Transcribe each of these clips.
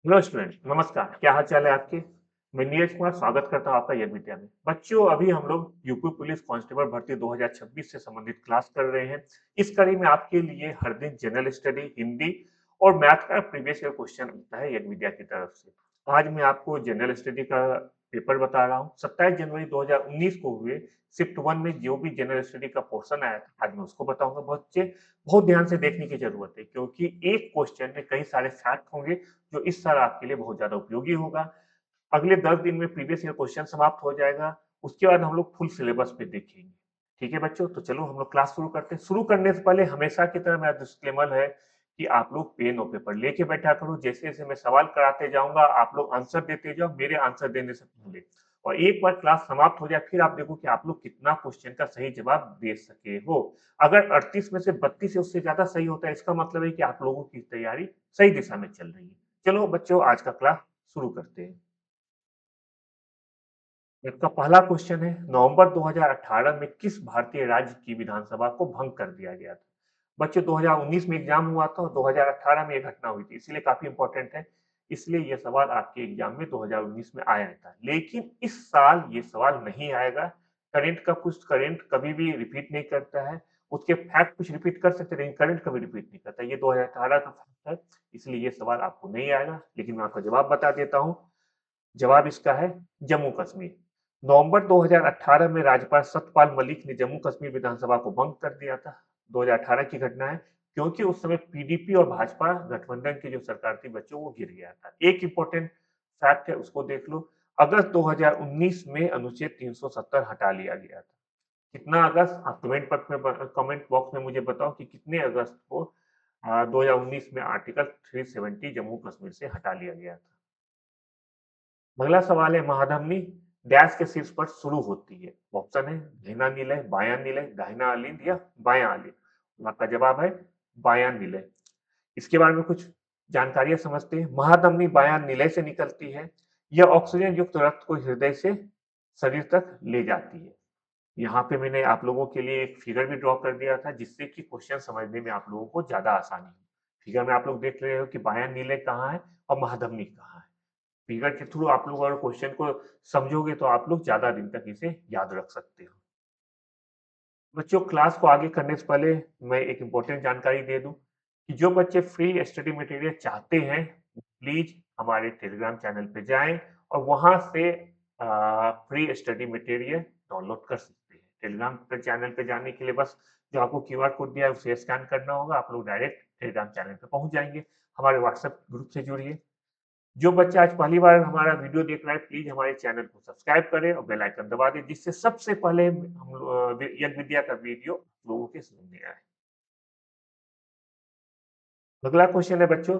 Hello student, नमस्कार। क्या हाल चाल है आपके? मैं नीरज कुमार स्वागत करता हूँ आपका यज्ञ विद्या में। बच्चों, अभी हम लोग यूपी पुलिस कांस्टेबल भर्ती 2026 से संबंधित क्लास कर रहे हैं। इस कड़ी में आपके लिए हर दिन जनरल स्टडी, हिंदी और मैथ का प्रीवियस ईयर क्वेश्चन आता है यज्ञ विद्या की तरफ से। आज मैं आपको जनरल स्टडी का पेपर बता रहा हूँ। 27 जनवरी 2019 को हुए शिफ्ट 1 में जो भी जनरल स्टडी का पोर्शन आया था, आज मैं उसको बताऊंगा। बच्चे बहुत ध्यान से देखने की जरूरत है, क्योंकि एक क्वेश्चन में कई सारे फैक्ट होंगे जो इस साल आपके लिए बहुत ज़्यादा उपयोगी होगा। अगले 10 दिन में प्रीवियस ईयर क्वेश्चन समाप्त हो जाएगा। उसके बाद हम लोग फुल सिलेबस पे देखेंगे। ठीक है बच्चों? तो चलो हम लोग क्लास शुरू करते हैं। शुरू करने से पहले हमेशा की तरह मेरा डिस्क्लेमर है कि आप लोग पेन और पेपर लेके बैठा करो। जैसे-जैसे मैं सवाल कराते जाऊँगा, आप लोग आंसर देते जाओ मेरे आंसर देने से पहले। और एक बार क्लास समाप्त हो जाए, फिर आप देखो कि आप लोग कितना क्वेश्चन का सही जवाब दे सके हो। अगर 38 में से 32 या उससे ज़्यादा सही होता है, इसका मतलब है कि आप लोगों की तैयारी सही दिशा में चल रही है। चलो बच्चों, आज का क्लास शुरू करते हैं। इसका पहला क्वेश्चन है, नवंबर 2018 में किस भारतीय राज्य की विधानसभा को भंग कर दिया गया था? बच्चों, 2019 में एग्जाम हुआ था और 2018 में ये घटना हुई थी, इसलिए काफी इंपॉर्टेंट है। इसलिए ये सवाल आपके एग्जाम में 2019 में आया था, लेकिन इस साल ये सवाल नहीं आएगा। करंट कभी भी रिपीट नहीं करता है। उसके फैक्ट कुछ रिपीट कर सकते हैं, लेकिन करंट कभी रिपीट नहीं करता। ये 2018 का फैक्ट है, इसलिए ये सवाल आपको नहीं आएगा। लेकिन मैं आपका जवाब बता देता हूँ। जवाब इसका है जम्मू कश्मीर। नवंबर 2018 में राज्यपाल सत्यपाल मलिक ने जम्मू कश्मीर विधानसभा को भंग कर दिया था। 2018 की घटना है, क्योंकि उस समय पीडीपी और भाजपा गठबंधन की जो सरकार थी बच्चों, वो गिर गया था। एक इंपॉर्टेंट फैक्ट है, उसको देख लो। अगस्त 2019 में अनुच्छेद 370 हटा लिया गया था। कितना अगस्त? आप कमेंट बॉक्स में मुझे बताओ कि कितने अगस्त को 2019 में आर्टिकल 370 जम्मू कश्मीर से हटा लिया गया था। अगला सवाल है, महाधमनी डैश के शीर्ष पर शुरू होती है। ऑप्शन है धीना निलय, बायां निलय, दाहिना अलिंद या बायां अलिंद। आपका जवाब है बायां निलय। इसके बारे में कुछ जानकारियां समझते हैं। महाधमनी बायां निलय से निकलती है। यह ऑक्सीजन युक्त रक्त को हृदय से शरीर तक ले जाती है। यहाँ पे मैंने आप लोगों के लिए एक फिगर भी ड्रॉ कर दिया था, जिससे कि क्वेश्चन समझने में आप लोगों को ज्यादा आसानी हो। फिगर में आप लोग देख रहे हो कि बायां निलय कहाँ है और महाधमनी कहाँ है। फिगर के थ्रू आप लोग अगर क्वेश्चन को समझोगे तो आप लोग ज्यादा दिन तक इसे याद रख सकते हो। बच्चों, क्लास को आगे करने से पहले मैं एक इम्पोर्टेंट जानकारी दे दूं कि जो बच्चे फ्री स्टडी मटेरियल चाहते हैं, प्लीज हमारे टेलीग्राम चैनल पे जाएं और वहां से फ्री स्टडी मटेरियल डाउनलोड कर सकते हैं। टेलीग्राम पे चैनल पे जाने के लिए बस जो आपको क्यूआर कोड दिया है उसे स्कैन करना होगा, आप लोग डायरेक्ट टेलीग्राम चैनल पे पहुंच जाएंगे। हमारे व्हाट्सएप ग्रुप से जुड़िए। जो बच्चा आज पहली बार हमारा वीडियो देख रहा है, प्लीज हमारे चैनल को सब्सक्राइब करें और बेल आइकन दबा दें, जिससे सबसे पहले यज्ञ विद्या का वीडियो लोगों के सामने आए। अगला क्वेश्चन है बच्चों,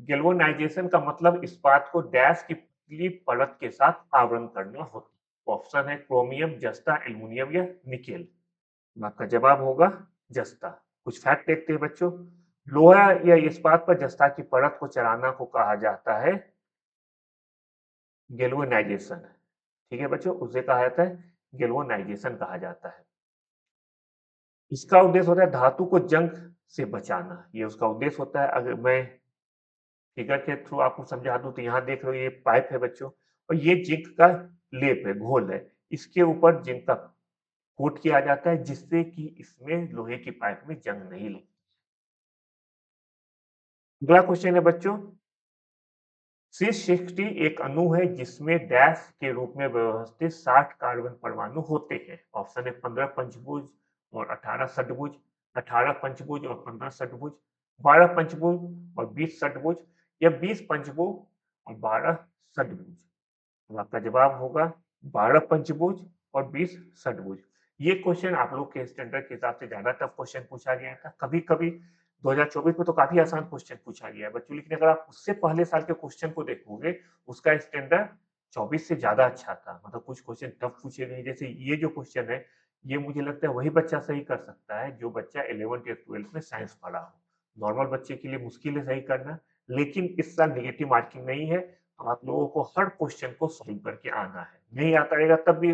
गैल्वेनाइजेशन का मतलब इस्पात को डैश की पतली परत के साथ आवरण करना होता है। ऑप्शन है क्रोमियम, जस्ता, एल्युमिनियम या निकेल। आपका जवाब होगा जस्ता। कुछ फैक्ट देखते हैं बच्चों। लोहा या इस्पात पर जस्ता की परत को चढ़ाना को कहा जाता है गैल्वेनाइजेशन। ठीक है बच्चों, उसे कहा जाता है गैल्वेनाइजेशन कहा जाता है। इसका उद्देश्य होता है धातु को जंग से बचाना, ये उसका उद्देश्य होता है। अगर मैं फिगर के थ्रू आपको समझा दूं तो यहाँ देख रहे हो, ये पाइप है बच्चों, और ये जिंक का लेप है, घोल है। इसके ऊपर जिंक का कोट किया जाता है, जिससे कि इसमें लोहे की पाइप में जंग नहीं लगे। अगला क्वेश्चन है बच्चों, C60 एक अणु है जिसमें डैश के रूप में व्यवस्थित 60 कार्बन परमाणु होते हैं। ऑप्शन है 15 पंचभुज और 18 षटभुज, 18 पंचभुज और 15 षटभुज, 12 पंचभुज और 20 षटभुज या 20 पंचभुज और 12 षटभुज। तो आपका जवाब होगा 12 पंचभुज और 20 षटभुज। ये क्वेश्चन आप लोग के स्टैंडर्ड के हिसाब से ज्यादा टफ क्वेश्चन पूछा गया था। कभी कभी 2024 में तो काफी आसान क्वेश्चन पूछा गया है बच्चों, लेकिन अगर आप उससे पहले साल के क्वेश्चन को देखोगे, उसका स्टैंडर्ड 24 से ज्यादा अच्छा था। मतलब कुछ क्वेश्चन टफ पूछे गए, जैसे ये जो क्वेश्चन है, ये मुझे लगता है वही बच्चा सही कर सकता है जो बच्चा 11th या 12th में साइंस पढ़ा हो। नॉर्मल बच्चे के लिए मुश्किल है सही करना, लेकिन इस साल निगेटिव मार्किंग नहीं है। तो आप लोगों को हर क्वेश्चन को सॉल्व करके आना है। नहीं आता रहेगा तब भी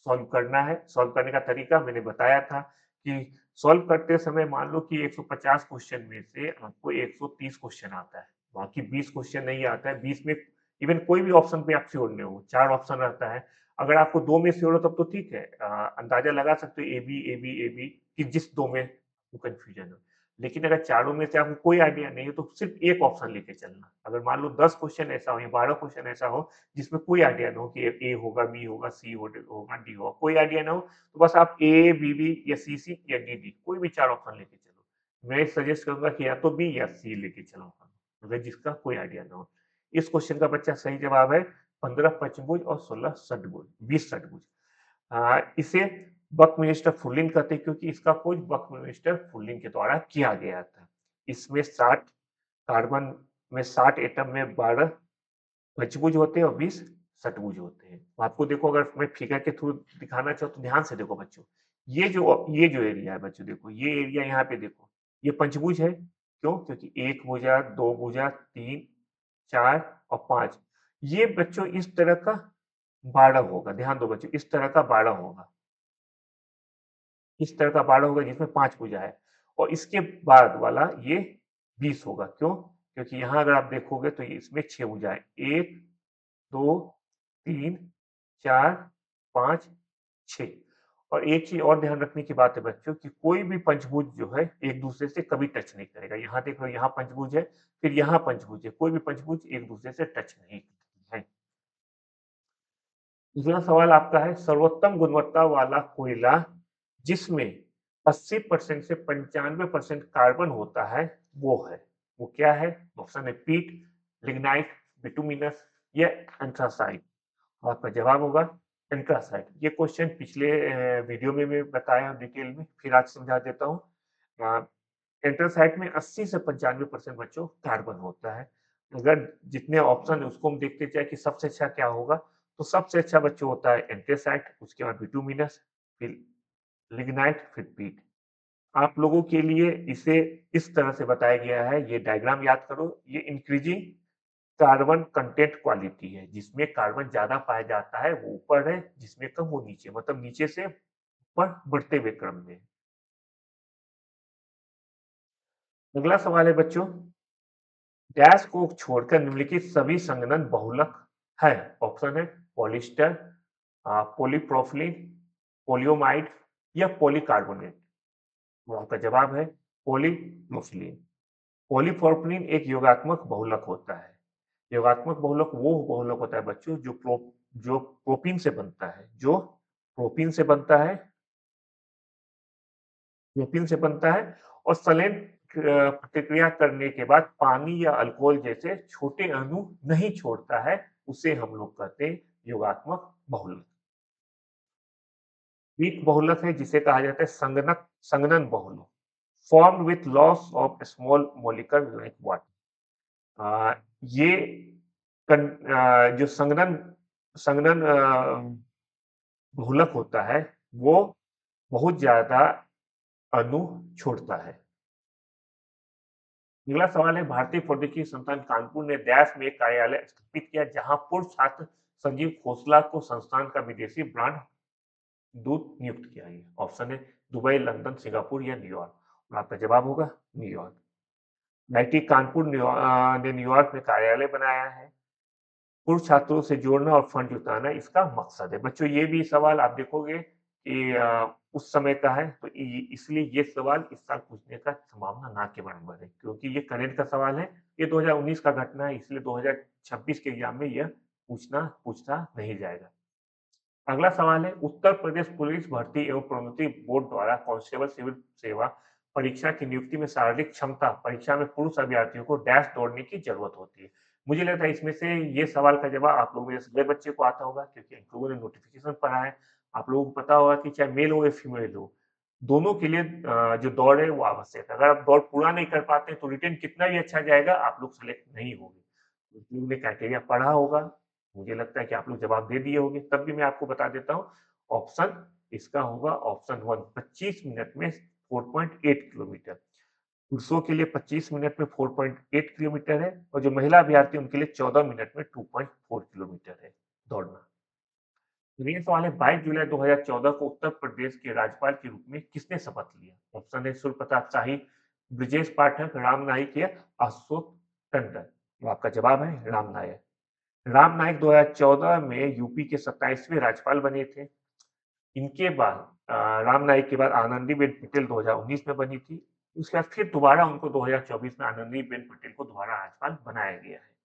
सॉल्व करना है। सॉल्व करने का तरीका मैंने बताया था कि सॉल्व करते समय मान लो कि 150 क्वेश्चन में से आपको 130 क्वेश्चन आता है, बाकी 20 क्वेश्चन नहीं आता है। 20 में इवन कोई भी ऑप्शन पे आप श्योर नहीं हो, 4 ऑप्शन रहता है। अगर आपको 2 में श्योर हो तब तो ठीक है, अंदाजा लगा सकते हो a b, a b, a b कि जिस 2 में आपको कन्फ्यूजन हो। लेकिन अगर चारों में से आपको कोई आइडिया नहीं है तो सिर्फ एक ऑप्शन लेके चलना। अगर मान लो 10 क्वेश्चन ऐसा हो या 12 क्वेश्चन ऐसा हो जिसमें कोई आइडिया ना हो कि ए होगा, बी होगा, सी होगा, डी होगा, कोई आइडिया ना हो, तो बस आप ए, बी या सी या डी कोई भी 4 ऑप्शन लेके चलो। मैं सजेस्ट करूंगा कि या तो बी या सी लेके चलो, अगर जिसका कोई आइडिया ना हो। इस क्वेश्चन का बच्चा सही जवाब है 15 पंचभुज और 16 षटभुज, 20 षटभुज। इसे बकमिंस्टर फुलिंग कहते हैं क्योंकि इसका खोज बकमिंस्टर फुलिंग के द्वारा किया गया था। इसमें 60 कार्बन में 60 एटम में 12 पंचभुज होते हैं और 20 षटभुज होते हैं। तो आपको देखो, अगर मैं फिगर के थ्रू दिखाना चाहूँ तो ध्यान से देखो बच्चों। ये जो एरिया है बच्चों, देखो ये एरिया यहाँ पे देखो, ये पंचभुज है। क्यों? क्योंकि 1 भुजा, 2 भुजा, 3, 4 और 5। ये बच्चों इस तरह का 12 होगा। ध्यान दो बच्चों, इस तरह का 12 होगा। इस तरह का 12 होगा जिसमें 5 भुजा है। और इसके बाद वाला ये 20 होगा। क्यों? क्योंकि यहाँ अगर आप देखोगे तो इसमें 6 भुजा है। 1, 2, 3, 4, 5, 6। और एक चीज और ध्यान रखने की बात है बच्चों कि कोई भी पंचभुज जो है एक दूसरे से कभी टच नहीं करेगा। यहाँ देख लो, यहाँ पंचभुज है, फिर यहाँ पंचभुज है, कोई भी पंचभुज एक दूसरे से टच नहीं है। दूसरा सवाल आपका है, सर्वोत्तम गुणवत्ता वाला कोयला जिसमें 80% से 95% कार्बन होता है, वो क्या है? ऑप्शन है पीट, लिग्नाइट, बिटुमिनस या एंथ्रासाइट। आपका जवाब होगा एंथ्रासाइट। ये क्वेश्चन पिछले वीडियो में भी बताया डिटेल में, फिर आज समझा देता हूँ। एंथ्रासाइट में 80 से 95% बच्चों कार्बन होता है। अगर जितने ऑप्शन है उसको हम देखते जाए कि सबसे अच्छा क्या होगा, तो सबसे अच्छा बच्चों होता है एंथ्रासाइट, उसके बाद बिटुमिनस, फिर लिग्नाइट, फिर पीट। आप लोगों के लिए इसे इस तरह से बताया गया है, ये डायग्राम याद करो। ये इंक्रीजिंग कार्बन कंटेंट क्वालिटी है, जिसमें कार्बन ज्यादा पाया जाता है वो ऊपर है, जिसमें कम वो नीचे, मतलब नीचे से ऊपर बढ़ते हुए क्रम में। अगला सवाल है बच्चों, डैश को छोड़कर निम्नलिखित सभी संघनन बहुलक है। ऑप्शन है पॉलिस्टर, पॉलीप्रोफिलीन, पोलियोमाइड या पॉलीकार्बोनेट। तो आपका जवाब है पॉलीप्रोफिलीन। पॉलीप्रोपिलीन एक योगात्मक बहुलक होता है। योगात्मक बहुलक वो बहुलक होता है बच्चों जो प्रोपीन से बनता है, जो प्रोपीन से बनता है, प्रोपीन से बनता है और सलेन प्रतिक्रिया करने के बाद पानी या अल्कोहल जैसे छोटे अणु नहीं छोड़ता है, उसे हम लोग कहते हैं योगात्मक बहुलक। वीक बहुलक है जिसे कहा जाता है संगनन बहुलक, formed with loss of small molecule like water. ये जो संगनन संगनन बहुलक होता है, वो बहुत ज्यादा अणु छोड़ता है। अगला सवाल है, भारतीय प्रौद्योगिकी संस्थान कानपुर ने डैश में एक कार्यालय स्थापित किया जहां पूर्व छात्र संजीव खोसला को संस्थान का विदेशी ब्रांड दूत नियुक्त किया गया। ऑप्शन है दुबई, लंदन, सिंगापुर या न्यूयॉर्क। और आपका जवाब होगा न्यूयॉर्क। आईआईटी कानपुर ने न्यूयॉर्क में कार्यालय बनाया है। पूर्व छात्रों से जोड़ना और फंड जुटाना इसका मकसद है। बच्चों ये भी सवाल आप देखोगे कि उस समय का है, तो इसलिए ये सवाल इस साल पूछने का संभावना ना के बराबर है, क्योंकि ये करंट का सवाल है। ये 2019 का घटना है, इसलिए 2026 के एग्जाम में यह पूछा नहीं जाएगा। अगला सवाल है, उत्तर प्रदेश पुलिस भर्ती एवं प्रोन्नति बोर्ड द्वारा कांस्टेबल सिविल सेवा परीक्षा की नियुक्ति में शारीरिक क्षमता परीक्षा में पुरुष अभ्यर्थियों को डैश दौड़ने की जरूरत होती है। मुझे लगता है इसमें से ये सवाल का जवाब आप लोगों में से सभी बच्चे को आता होगा, क्योंकि आप लोगों ने नोटिफिकेशन पढ़ा है। आप लोगों को पता होगा कि चाहे मेल हो या फीमेल हो, दोनों के लिए जो दौड़ है वो आवश्यक है। अगर आप दौड़ पूरा नहीं कर पाते तो रिटर्न कितना भी अच्छा जाएगा, आप लोग सेलेक्ट नहीं होंगे। आप लोगों ने क्राइटेरिया पढ़ा होगा, मुझे लगता है कि आप लोग जवाब दे दिए होंगे। तब भी मैं आपको बता देता हूँ, ऑप्शन इसका होगा ऑप्शन 1, 25 मिनट में 4.8 किलोमीटर। पुरुषों के लिए 25 मिनट में 4.8 किलोमीटर है और जो महिला अभ्यर्थी उनके लिए 14 मिनट में 2.4 किलोमीटर है दौड़ना। तो ये सवाल है, 22 जुलाई 2014 को उत्तर प्रदेश के राज्यपाल के रूप में किसने शपथ लिया? ऑप्शन है सूर्य प्रताप शाही, ब्रजेश पाठक, राम नाईक या अशोक टंडन। तो आपका जवाब है राम नाईक। राम नाईक 2014 में यूपी के 27वें राज्यपाल बने थे। इनके बाद राम नाईक के बाद आनंदीबेन पटेल 2019 में बनी थी। उसके बाद फिर दोबारा उनको 2024 में आनंदीबेन पटेल को दोबारा राज्यपाल बनाया गया है।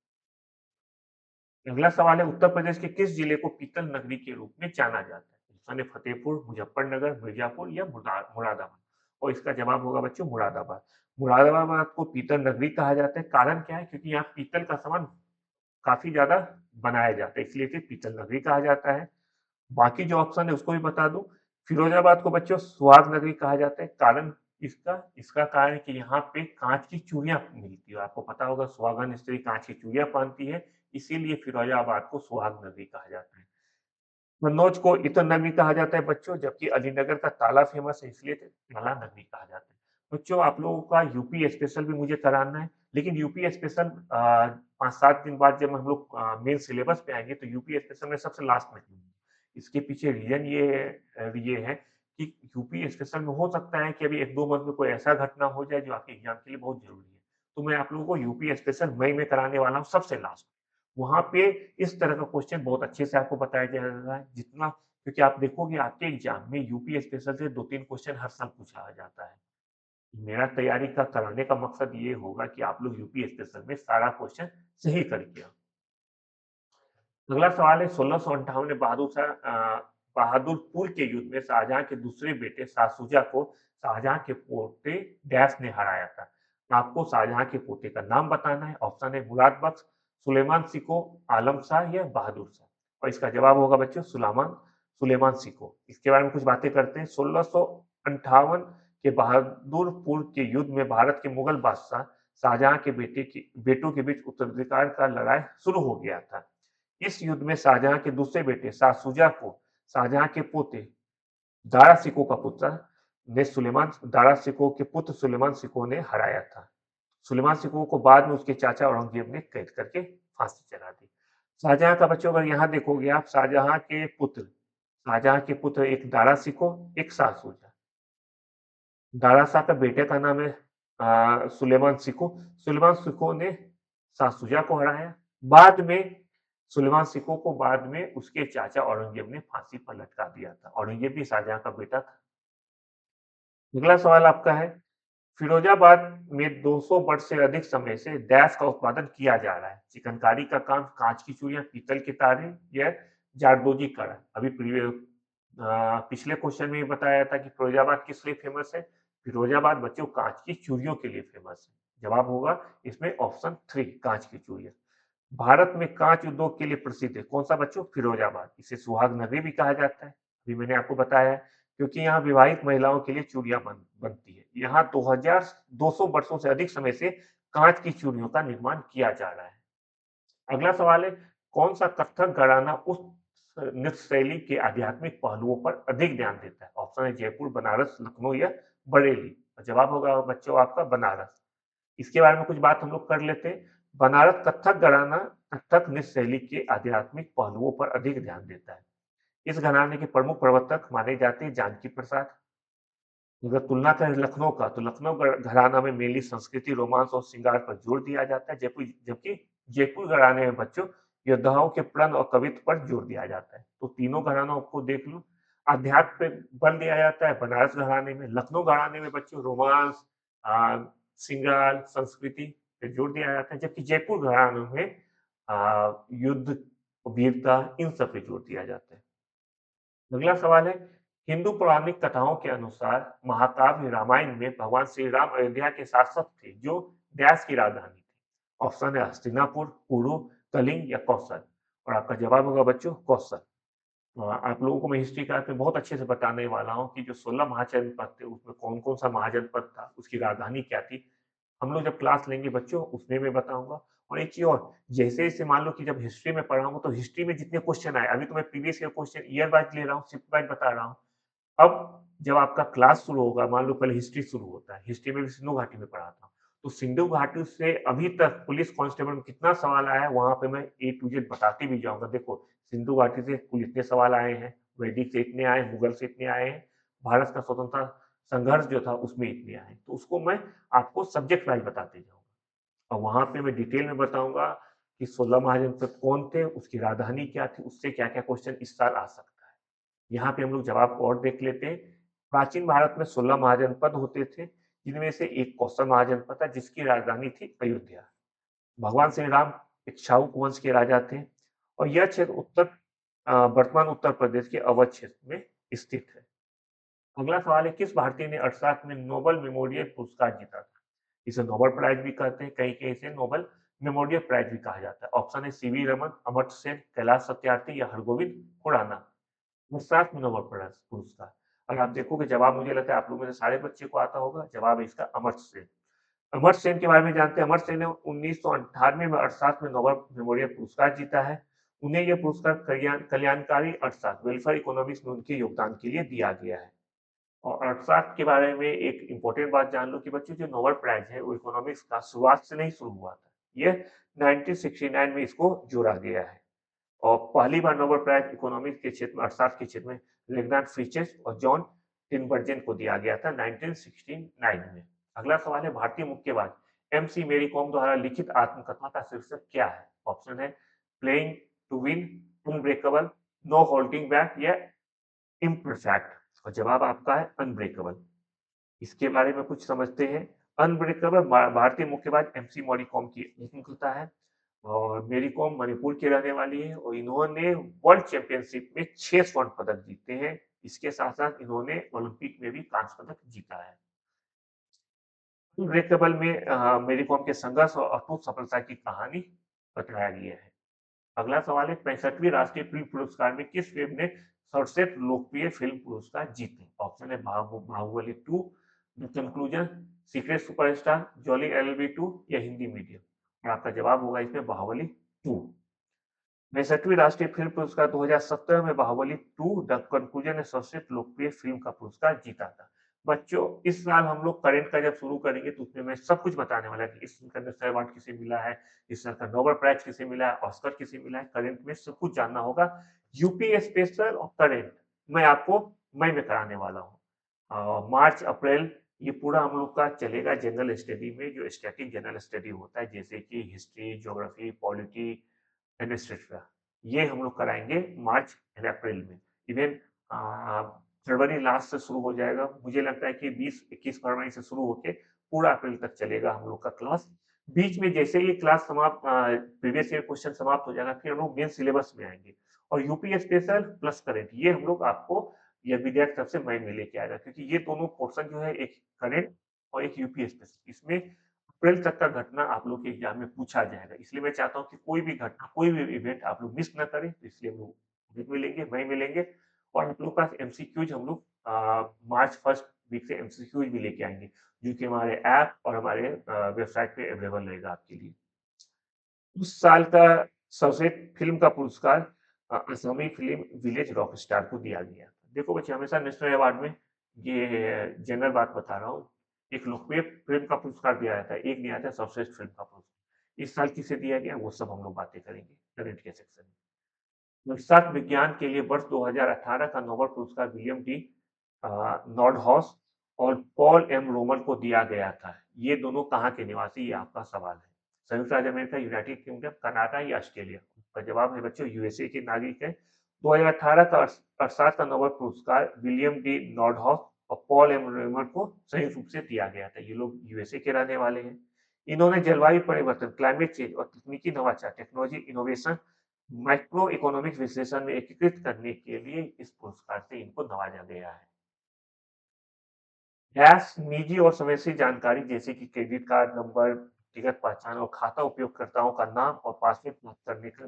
अगला सवाल है, उत्तर प्रदेश के किस जिले को पीतल नगरी के रूप में जाना जाता है? ऑप्शन है फतेहपुर, मुजफ्फरनगर, मिर्जापुर या मुरादाबाद। और इसका जवाब होगा बच्चों मुरादाबाद। मुरादाबाद को पीतल नगरी कहा जाता है। कारण क्या है? क्योंकि यहाँ पीतल का सामान काफी ज्यादा बनाया जाता है, इसलिए इसे पीतल नगरी कहा जाता है। बाकी जो ऑप्शन है उसको भी बता दूं। फिरोजाबाद को बच्चों सुहाग नगरी कहा जाता है। कारण इसका इसका कारण है कि यहाँ पे कांच की चूड़ियां मिलती है। आपको पता होगा सुहागन स्त्री कांच की चूड़ियां पहनती है, इसीलिए फिरोजाबाद को सुहाग नगरी कहा जाता है। कन्नौज को इत्र नगरी कहा जाता है बच्चों, जबकि अलीनगर का ताला फेमस है, इसलिए ताला नगरी कहा जाता है। बच्चों आप लोगों का यूपी स्पेशल भी मुझे कराना है, लेकिन यूपी स्पेशल 5-7 दिन बाद जब हम लोग मेन सिलेबस पे आएंगे तो यूपी स्पेशल में सबसे लास्ट में करूंगा। इसके पीछे रीजन ये है कि यूपी स्पेशल में हो सकता है कि अभी 1-2 मंथ में कोई ऐसा घटना हो जाए जो आपके एग्जाम के लिए बहुत जरूरी है। तो मैं आप लोगों को यूपी स्पेशल मई में कराने वाला हूँ सबसे लास्ट। वहां पे इस तरह का क्वेश्चन बहुत अच्छे से आपको बताया जा रहा है, जितना क्योंकि आप देखोगे आपके एग्जाम में यूपी स्पेशल से 2-3 क्वेश्चन हर साल पूछा जाता है। मेरा तैयारी का कराने का मकसद ये होगा कि आप लोग यूपी स्पेशल में सारा क्वेश्चन सही करके आओ। अगला सवाल है, 1658 में बहादुरपुर के युद्ध में शाहजहां के दूसरे बेटे शाह शुजा को शाहजहां के पोते डैश ने हराया था। आपको शाहजहां के पोते का नाम बताना है। ऑप्शन है मुराद बख्श, सुलेमान सिको, आलम शाह या बहादुर शाह। और इसका जवाब होगा बच्चों सुलेमान सिको। इसके बारे में कुछ बातें करते हैं। 1658 के बहादुरपुर के युद्ध में भारत के मुगल बादशाह शाहजहां के बेटों के बीच उत्तराधिकार का लड़ाई शुरू हो गया था। इस युद्ध में शाहजहां के दूसरे बेटे शाह शुजा को शाहजहां के पोते दारा सिको का पुत्र ने सुलेमान दारा सिको के पुत्र सुलेमान सिको ने हराया था। सुलेमान सिको को बाद में उसके चाचा औरंगजेब ने कैद करके फांसी चढ़ा दी। शाहजहां का बच्चों अगर यहाँ देखोगे आप, शाहजहां के पुत्र एक दारा सिको, एक शाह शुजा। दारा शाह का बेटे का नाम है सुलेमान सिको। सुलेमान सिको ने शाह शुजा को हराया। बाद में सुलेमान सिको को बाद में उसके चाचा औरंगजेब ने फांसी पर लटका दिया था। औरंगजेब भी शाहजहां का बेटा था। अगला सवाल आपका है, फिरोजाबाद में 200 वर्ष से अधिक समय से डैश का उत्पादन किया जा रहा है। चिकनकारी का काम, कांच की चूड़ियां, पीतल के तारे या जारदोजी कड़ा। अभी पिछले क्वेश्चन में बताया था कि फिरोजाबाद किस लिए फेमस है। फिरोजाबाद बच्चों कांच की चूड़ियों के लिए फेमस है। जवाब होगा इसमें ऑप्शन 3 कांच की चूड़ियां। भारत में कांच उद्योग के लिए प्रसिद्ध है कौन सा बच्चों? फिरोजाबाद। इसे सुहाग नगरी भी कहा जाता है, अभी मैंने आपको बताया है, क्योंकि यहाँ विवाहित महिलाओं के लिए चूड़ियां बनती है। यहाँ 2200 वर्षों से अधिक समय से कांच की चूड़ियों का निर्माण किया जा रहा है। अगला सवाल है, कौन सा कथक घराना उस नृत्य शैली के आध्यात्मिक पहलुओं पर अधिक ध्यान देता है? ऑप्शन है जयपुर, बनारस, लखनऊ या बरेली। जवाब होगा बच्चों आपका बनारस। इसके बारे में कुछ बात हम लोग कर लेते हैं। बनारस कथक घराना कथक नृत्य शैली के आध्यात्मिक पहलुओं पर अधिक ध्यान देता है। इस घराने के प्रमुख प्रवर्तक माने जाते हैं जानकी प्रसाद। अगर तुलना करें लखनऊ का, तो लखनऊ घराना में मेनली संस्कृति, रोमांस और श्रृंगार पर जोर दिया जाता है, जबकि जयपुर घराने में बच्चों योद्धाओं के प्रण और कवित्व पर जोर दिया जाता है। तो तीनों घरानों को देख लो। अध्यात्म पे बल दिया जाता है बनारस घराने में। लखनऊ घराने में बच्चों रोमांस, श्रृंगार, संस्कृति पे जोर दिया जाता है, जबकि जयपुर घराने में युद्ध, वीरता, इन सब पे जोर दिया जाता है। अगला सवाल है, हिंदू पौराणिक कथाओं के अनुसार महाकाव्य रामायण में भगवान श्री राम अयोध्या के शासक थे जो डैश की राजधानी थी। ऑप्शन है हस्तिनापुर, कुरु, कलिंग या कौशल। और आपका जवाब होगा बच्चों कौशल। आप लोगों को मैं हिस्ट्री क्लास में बहुत अच्छे से बताने वाला हूँ कि जो 16 महाजनपद थे उसमें कौन कौन सा महाजनपद था, उसकी राजधानी क्या थी। हम लोग जब क्लास लेंगे बच्चों उसमें मैं बताऊंगा। और एक चीज और, जैसे जैसे मान लो कि जब हिस्ट्री में पढ़ाऊंगा तो हिस्ट्री में जितने क्वेश्चन आए, अभी तो मैं previous year question year wise ले रहा हूँ, शिफ्ट वाइज बता रहा हूँ। अब जब आपका क्लास शुरू होगा, मान लो पहले हिस्ट्री शुरू होता है, हिस्ट्री में भी सिंधु घाटी में पढ़ाता हूँ, तो सिंधु घाटी से अभी तक पुलिस कांस्टेबल में कितना सवाल आया है वहां पे मैं ए टू जेड बताते भी जाऊंगा। देखो सिंधु घाटी से कुल इतने सवाल आए हैं, वैदिक से इतने आए, मुगल से इतने आए हैं, भारत का स्वतंत्रता संघर्ष जो था उसमें इतने आए, तो उसको मैं आपको सब्जेक्ट वाइज बताते जाऊंगा और वहां पे मैं डिटेल में बताऊंगा कि 16 महाजनपद कौन थे, उसकी राजधानी क्या थी, उससे क्या क्या क्वेश्चन इस साल आ सकता है। यहाँ पे हम लोग जवाब और देख लेते हैं। प्राचीन भारत में 16 महाजनपद होते थे, जिनमें से एक कौशल महाजनपद था जिसकी राजधानी थी अयोध्या। भगवान श्री राम इक्ष्वाकु वंश के राजा थे और यह क्षेत्र वर्तमान उत्तर प्रदेश के अवध क्षेत्र में स्थित है। अगला सवाल है, किस भारतीय ने अर्थशास्त्र में नोबेल मेमोरियल पुरस्कार जीता था? इसे नोबेल प्राइज भी कहते हैं, कहीं कहीं इसे नोबेल मेमोरियल प्राइज भी कहा जाता है। ऑप्शन है सीवी रमन, अमर्त्य सेन, कैलाश सत्यार्थी या हरगोविंद खुराना। अर्थशास्त्र में नोबेल प्राइज पुरस्कार, अगर आप देखोगे जवाब मुझे लगता है आप लोगों में से सारे बच्चे को आता होगा। जवाब है इसका अमर्त्य सेन। अमर्त्य सेन के बारे में जानते हैं। अमर्त्य सेन ने 1998 में अर्थशास्त्र में नोबेल मेमोरियल पुरस्कार जीता है। उन्हें यह पुरस्कार कल्याणकारी अर्थशास्त्र वेलफेयर इकोनॉमिक्स में उनके योगदान के लिए दिया गया है। और अर्थशास्त्र के बारे में एक इम्पोर्टेंट बात जान लो कि बच्चों जो नोबेल प्राइज है वो इकोनॉमिक्स का शुरुआत से नहीं शुरू हुआ था, ये 1969 में इसको जोड़ा गया है। और पहली बार नोबेल प्राइज इकोनॉमिक्स के क्षेत्र में, अर्थशास्त्र के क्षेत्र में लेग्नार्ड फ्रिचेस और जॉन टिनबर्जन को दिया गया था 1969 में। अगला सवाल है, भारतीय मुक्केबाज एमसी मेरी कॉम द्वारा लिखित आत्मकथा का शीर्षक क्या है? ऑप्शन है playing to win, unbreakable, no holding back या इम्परफेक्ट। और जवाब आपका है अनब्रेकेबल। इसके बारे में कुछ समझते हैं। अनब्रेकेबल भारतीय मुक्केबाज एमसी मैरी कॉम की आत्मकथा है और मेरी कॉम मणिपुर की रहने वाली है और इन्होंने वर्ल्ड चैंपियनशिप में 6 स्वर्ण पदक जीते हैं। इसके साथ साथ इन्होंने ओलंपिक में भी कांस्य पदक जीता है। अनब्रेकेबल में मेरी कॉम के संघर्ष और अटूट सफलता की कहानी बताया गया है। अगला सवाल है, 65वीं राष्ट्रीय फिल्म पुरस्कार में किस फिल्म ने सर्वश्रेष्ठ लोकप्रिय फिल्म पुरस्कार जीते? ऑप्शन है Baahubali 2, the conclusion, secret superstar, jolly LLB 2 या हिंदी मीडियम। और आपका जवाब होगा इसमें बाहुबली 2। 65वीं राष्ट्रीय फिल्म पुरस्कार 2017 में बाहुबली 2 द कंक्लूजन ने सर्वश्रेष्ठ लोकप्रिय फिल्म का पुरस्कार जीता था। बच्चों इस साल हम लोग करंट का जब शुरू करेंगे तो उसमें मैं सब कुछ बताने वाला कि इस फिल्म का अवार्ड किसे मिला है, इस साल का नोबेल प्राइज किसे मिला है, ऑस्कर किसे मिला है, करंट में सब कुछ जानना होगा। यूपी स्पेशल और करंट मैं आपको मई में कराने वाला हूँ। मार्च अप्रैल ये पूरा हम लोग का चलेगा जनरल स्टडी में, जो स्टैटिक जनरल स्टडी होता है जैसे कि हिस्ट्री, ज्योग्राफी, पॉलिटी, एडमिनिस्ट्रेशन, ये हम लोग कराएंगे मार्च एंड अप्रैल में। इवन फरवरी लास्ट से शुरू हो जाएगा। मुझे लगता है कि 20-21 फरवरी से शुरू होके पूरा अप्रैल तक चलेगा हम लोग का क्लास। बीच में जैसे ही क्लास समाप्त, प्रीवियस ईयर क्वेश्चन समाप्त हो जाएगा, फिर हम लोग मेन सिलेबस में आएंगे और यूपी स्पेशल प्लस करंट ये हम लोग आपको या विद्या की तरफ से मई में लेके आएगा, क्योंकि ये दोनों पोर्शन जो है, एक करंट और एक यूपी स्पेशल, इसमें अप्रैल तक का घटना आप लोग के एग्जाम में पूछा जाएगा। इसलिए मैं चाहता हूँ कि कोई भी घटना, कोई भी इवेंट आप लोग मिस ना करें। तो इसलिए हम लोग अभी मिलेंगे, मई मिलेंगे और आप लोग के पास एमसीक्यूज हम लोग मार्च फर्स्ट वीक से एमसीक्यूज भी लेके आएंगे, जो कि हमारे ऐप और हमारे वेबसाइट पे अवेलेबल रहेगा आपके लिए। उस साल का सर्वश्रेष्ठ फिल्म का पुरस्कार असमी फिल्म विलेज रॉक स्टार को दिया गया। देखो बच्चे, हमेशा नेशनल अवार्ड में ये जनरल बात बता रहा हूँ, एक लोकप्रिय फिल्म का पुरस्कार दिया जाता है, एक दिया जाता है सर्वश्रेष्ठ फिल्म का पुरस्कार। इस साल किसे दिया गया वो सब हम लोग बातें करेंगे करंट के सेक्शन में। अर्थशास्त्र विज्ञान के लिए वर्ष 2018 का नोबेल पुरस्कार विलियम डी नॉर्डहॉस और पॉल एम रोमन को दिया गया था। ये दोनों कहाँ के निवासी, ये आपका सवाल है। संयुक्त राज्य अमेरिका, यूनाइटेड किंगडम, कनाडा या ऑस्ट्रेलिया? का जवाब है बच्चों यूएसए के नागरिक है। 2018 का अर्थशास्त्र का नोबेल पुरस्कार विलियम डी नॉर्डहॉस और पॉल एम रोमन को संयुक्त रूप से दिया गया था। ये लोग यूएसए के रहने वाले हैं। इन्होंने जलवायु परिवर्तन, क्लाइमेट चेंज और तकनीकी नवाचार, टेक्नोलॉजी इनोवेशन, माइक्रो इकोनॉमिक विश्लेषण में एकीकृत करने के लिए इस पुरस्कार से इनको नवाजा गया है। डैश निजी और संवेदनशील जानकारी जैसे कि क्रेडिट कार्ड नंबर, व्यक्तिगत पहचान और खाता उपयोगकर्ताओं का नाम और पासवर्ड प्राप्त करने का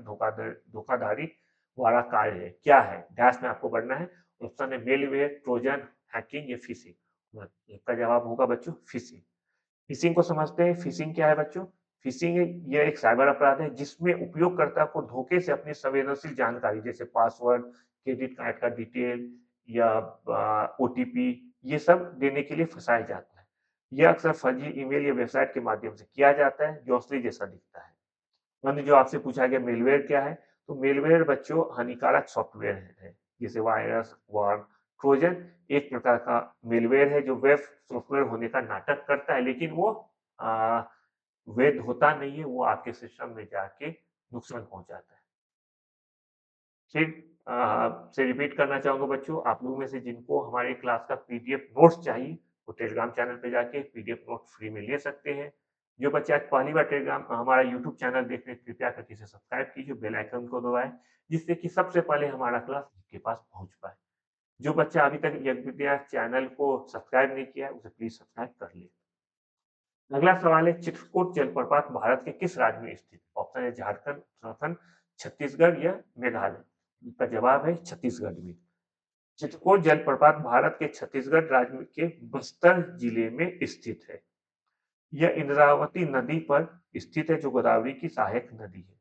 धोखाधड़ी वाला कार्य है। क्या है? डैश में आपको बढ़ना है। ऑप्शन है मेलवेयर, ट्रोजन, हैकिंग या फिशिंग। इसका जवाब होगा बच्चों फिशिंग। फिशिंग को समझते हैं। फिशिंग क्या है बच्चों? फिशिंग यह एक साइबर अपराध है जिसमें उपयोगकर्ता को धोखे से अपनी संवेदनशील जानकारी जैसे पासवर्ड, क्रेडिट कार्ड का डिटेल या ओटीपी, ये सब देने के लिए फंसाया जाता है। यह अक्सर फर्जी ईमेल या वेबसाइट के माध्यम से किया जाता है जो असली जैसा दिखता है। मैंने जो आपसे पूछा गया मेलवेयर क्या है, तो मेलवेयर बच्चों हानिकारक सॉफ्टवेयर है जैसे वायरस, वर्म, ट्रोजन एक प्रकार का मेलवेयर है जो वेब सॉफ्टवेयर होने का नाटक करता है, लेकिन वो वैध होता नहीं है, वो आपके सिस्टम में जाके नुकसान पहुंचाता है। फिर से रिपीट करना चाहूंगा बच्चों, आप लोगों में से जिनको हमारे क्लास का पीडीएफ नोट्स चाहिए वो टेलीग्राम चैनल पे जाके पीडीएफ नोट फ्री में ले सकते हैं। जो बच्चे आज पहली बार टेलीग्राम हमारा यूट्यूब चैनल देख रहे हैं, कृपया करके इसे सब्सक्राइब कीजिए, बेल आइकन को दबाएं, जिससे कि सबसे पहले हमारा क्लास आपके पास पहुंच पाए। जो बच्चा अभी तक यज्ञ विद्या चैनल को सब्सक्राइब नहीं किया है उसे प्लीज सब्सक्राइब कर ले। अगला सवाल है, चित्रकूट जलप्रपात भारत के किस राज्य में स्थित? ऑप्शन है झारखंड, उत्तराखंड, छत्तीसगढ़ या मेघालय। इसका जवाब है छत्तीसगढ़ में। चित्रकूट जलप्रपात भारत के छत्तीसगढ़ राज्य के बस्तर जिले में स्थित है। यह इंद्रावती नदी पर स्थित है जो गोदावरी की सहायक नदी है।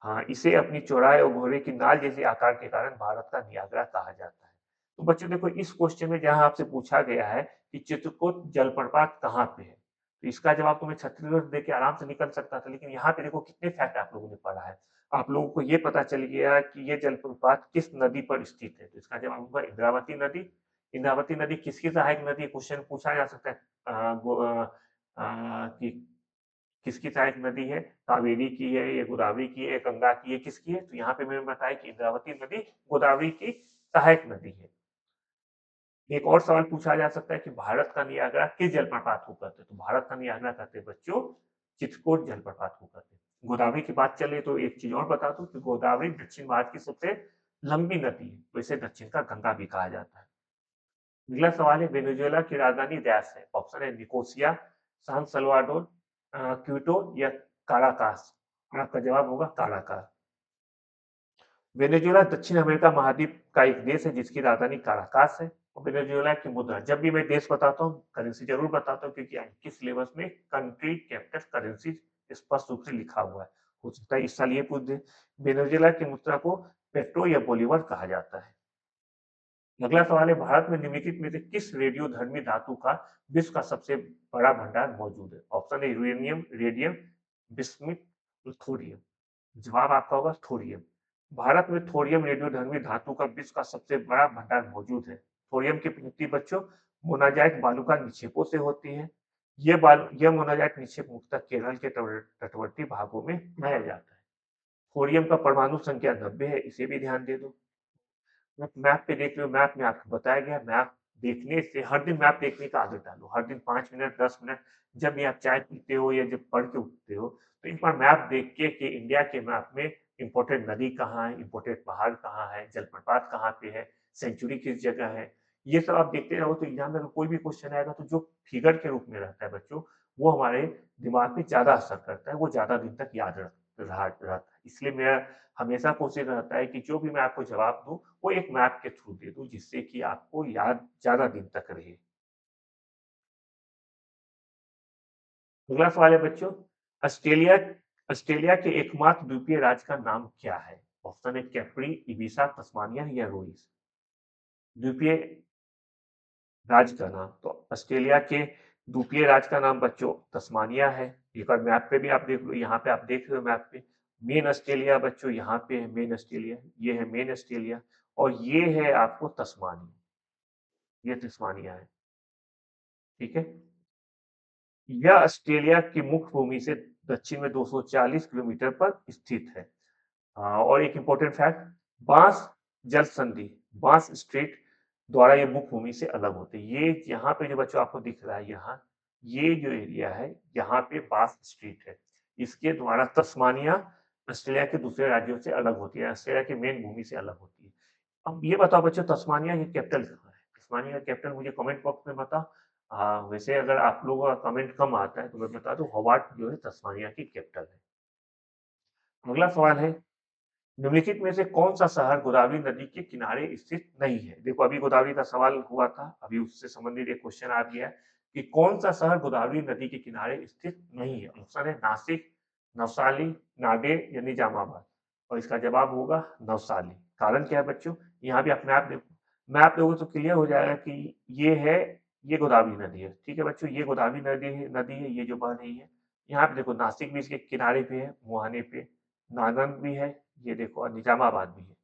हाँ, इसे अपनी चौड़ाई और घोड़े की नाल जैसे आकार के कारण भारत का नियाग्रा कहा जाता है। तो बच्चों देखो, इस क्वेश्चन में जहां आपसे पूछा गया है कि चित्रकूट जलप्रपात कहाँ पे है, तो इसका जवाब तुम्हें छत्तीसगढ़ देख के आराम से निकल सकता था, लेकिन यहाँ पे देखो कितने फैक्ट आप लोगों ने पढ़ा है। आप लोगों को ये पता चल गया कि ये जलप्रपात किस नदी पर स्थित है, तो इसका जवाब होगा इंद्रावती नदी। इंद्रावती नदी किसकी सहायक नदी है, क्वेश्चन पूछा जा सकता है कि किसकी सहायक नदी है, कावेरी की है, ये गोदावरी की है, गंगा की है, किसकी है? तो यहाँ पे मैंने बताया कि इंद्रावती नदी गोदावरी की सहायक नदी है। एक और सवाल पूछा जा सकता है कि भारत का नियाग्रा किस जलप्रपात को कहते हैं? तो भारत का नियाग्रा कहते हैं बच्चों चित्रकूट जलप्रपात को कहते हैं। गोदावरी की बात चले तो एक चीज और बता दूं कि गोदावरी दक्षिण भारत की सबसे लंबी नदी है, तो इसे दक्षिण का गंगा भी कहा जाता है। अगला सवाल है, वेनेजुएला की राजधानी डैश है? ऑप्शन है निकोसिया, सान सल्वाडोर, क्यूटो या काराकास। आपका जवाब होगा काराकास। वेनेजुएला दक्षिण अमेरिका महाद्वीप का एक देश है जिसकी राजधानी काराकास है। और वेनेजुएला की मुद्रा, जब भी मैं देश बताता हूँ करेंसी जरूर बताता हूँ, क्योंकि आपके सिलेबस में कंट्री कैपिटल करेंसी स्पष्ट रूप से लिखा हुआ है। हो सकता है इस साल ये पूछ दे। वेनेजुएला की मुद्रा को पेट्रो या बोलीवर कहा जाता है। अगला सवाल है, भारत में निम्नलिखित में से किस रेडियोधर्मी धातु का विश्व का सबसे बड़ा भंडार मौजूद है? ऑप्शन है यूरेनियम, रेडियम, बिस्मिथ, थोरियम। जवाब आपका होगा थोरियम। भारत में थोरियम रेडियोधर्मी धातु का विश्व का सबसे बड़ा भंडार मौजूद है। थोरियम की पूर्ति बच्चों मोनाजाइट बालू का निक्षेपों से होती है। यह मोनाजाइट निक्षेप मुख्यतः केरल के तटवर्ती भागों में पाया जाता है। थोरियम का परमाणु संख्या 90 है, इसे भी ध्यान दे दो। मैप पे देख रहे हो, मैप में आपको बताया गया, मैप देखने से हर दिन मैप देखने का आदत डालो। हर दिन 5 मिनट 10 मिनट जब भी आप चाय पीते हो या जब पढ़ के उठते हो तो एक बार मैप देख के कि इंडिया के मैप में इम्पोर्टेंट नदी कहाँ है, इम्पोर्टेंट पहाड़ कहाँ है, जलप्रपात कहाँ पे है, सेंचुरी किस जगह है, ये सब आप देखते रहो तो एग्जाम में कोई भी क्वेश्चन आएगा तो जो फिगर के रूप में रहता है बच्चों, वो हमारे दिमाग में ज्यादा असर करता है, वो ज्यादा दिन तक याद रहता है। इसलिए मेरा हमेशा कोशिश रहता है कि जो भी मैं आपको जवाब दूं वो एक मैप के थ्रू दे दूं, जिससे कि आपको याद ज्यादा दिन तक रहे। अगला सवाल है बच्चों, ऑस्ट्रेलिया ऑस्ट्रेलिया के एकमात्र द्वीपीय राज्य का नाम क्या है? ऑप्शन है कैप्री, इबिसा, तस्मानिया या रोइस। द्वीपीय राज्य का नाम, तो ऑस्ट्रेलिया के द्वीपीय राज्य का नाम बच्चों तस्मानिया है। एक बार मैप पे भी आप देख लो, यहाँ पे आप देख रहे हो मैप पे मेन ऑस्ट्रेलिया बच्चों, यहाँ पे है मेन ऑस्ट्रेलिया, ये है मेन ऑस्ट्रेलिया, और ये है आपको तस्मानिया, ये तस्मानिया है। ठीक है, यह ऑस्ट्रेलिया की मुख्य भूमि से दक्षिण में 240 किलोमीटर पर स्थित है। और एक इंपॉर्टेंट फैक्ट, बांस जल संधि, बांस स्ट्रेट द्वारा ये मुख्य भूमि से अलग होते हैं। ये यहाँ पे जो बच्चों आपको दिख रहा है, यहाँ ये जो एरिया है यहाँ पे बांस स्ट्रेट है, इसके द्वारा तस्मानिया ऑस्ट्रेलिया के दूसरे राज्यों से अलग होती है, ऑस्ट्रेलिया की मेन भूमि से अलग होती है। अब ये बताओ बच्चों, तस्मानिया की कैपिटल कहाँ है? तस्मानिया का कैपिटल मुझे कमेंट बॉक्स में बताओ। वैसे अगर आप लोगों का कमेंट कम आता है तो मैं बता दूं, होबार्ट जो है तस्मानिया की कैपिटल है। अगला सवाल है, निम्नलिखित में से कौन सा शहर गोदावरी नदी के किनारे स्थित नहीं है? देखो अभी गोदावरी का सवाल हुआ था, अभी उससे संबंधित एक क्वेश्चन आ गया कि कौन सा शहर गोदावरी नदी के किनारे स्थित नहीं है? ऑप्शन है नासिक, नवसाली, नांदेड़ या निजामाबाद। और इसका जवाब होगा नवसाली। कारण क्या है बच्चों, यहाँ भी आप मैप देखो, मैप देखो तो क्लियर हो जाएगा कि ये है, ये गोदावरी नदी है। ठीक है बच्चों, ये गोदावरी नदी है ये जो बह रही है। यहाँ पे देखो नासिक भी इसके किनारे पे है, मुहाने पे, नागंग भी है, ये देखो और निजामाबाद भी है।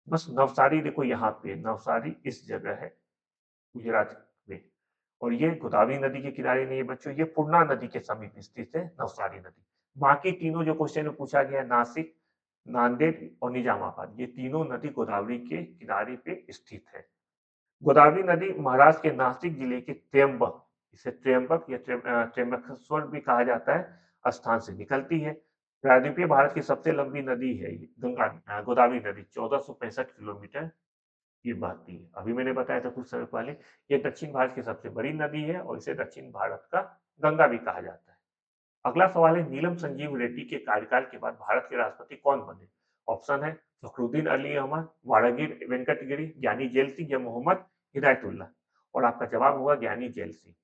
बस नवसारी देखो यहाँ पे, नवसारी इस जगह है गुजरात में। और ये गोदावरी नदी के किनारे नहीं है बच्चों, ये पूर्णा नदी के समीप स्थित है नवसारी नदी। बाकी तीनों जो क्वेश्चन में पूछा गया है, नासिक, नांदेड़ और निजामाबाद, ये तीनों नदी गोदावरी के किनारे पे स्थित है। गोदावरी नदी महाराष्ट्र के नासिक जिले के त्र्यंबक, इसे त्र्यंबक या त्र्यंबकेश्वर भी कहा जाता है, स्थान से निकलती है। प्रायद्वीपीय भारत की सबसे लंबी नदी है ये गंगा, गोदावरी नदी 1465 किलोमीटर ये बहती है। अभी मैंने बताया था कुछ समय पहले, ये दक्षिण भारत की सबसे बड़ी नदी है और इसे दक्षिण भारत का गंगा भी कहा जाता है। अगला सवाल है, नीलम संजीव रेड्डी के कार्यकाल के बाद भारत के राष्ट्रपति कौन बने? ऑप्शन है फखरुद्दीन अली अहमद, वारागिर वेंकटगिरी, ज्ञानी जेल सिंह या मोहम्मद हिदायतुल्लाह। और आपका जवाब होगा ज्ञानी जेल सिंह।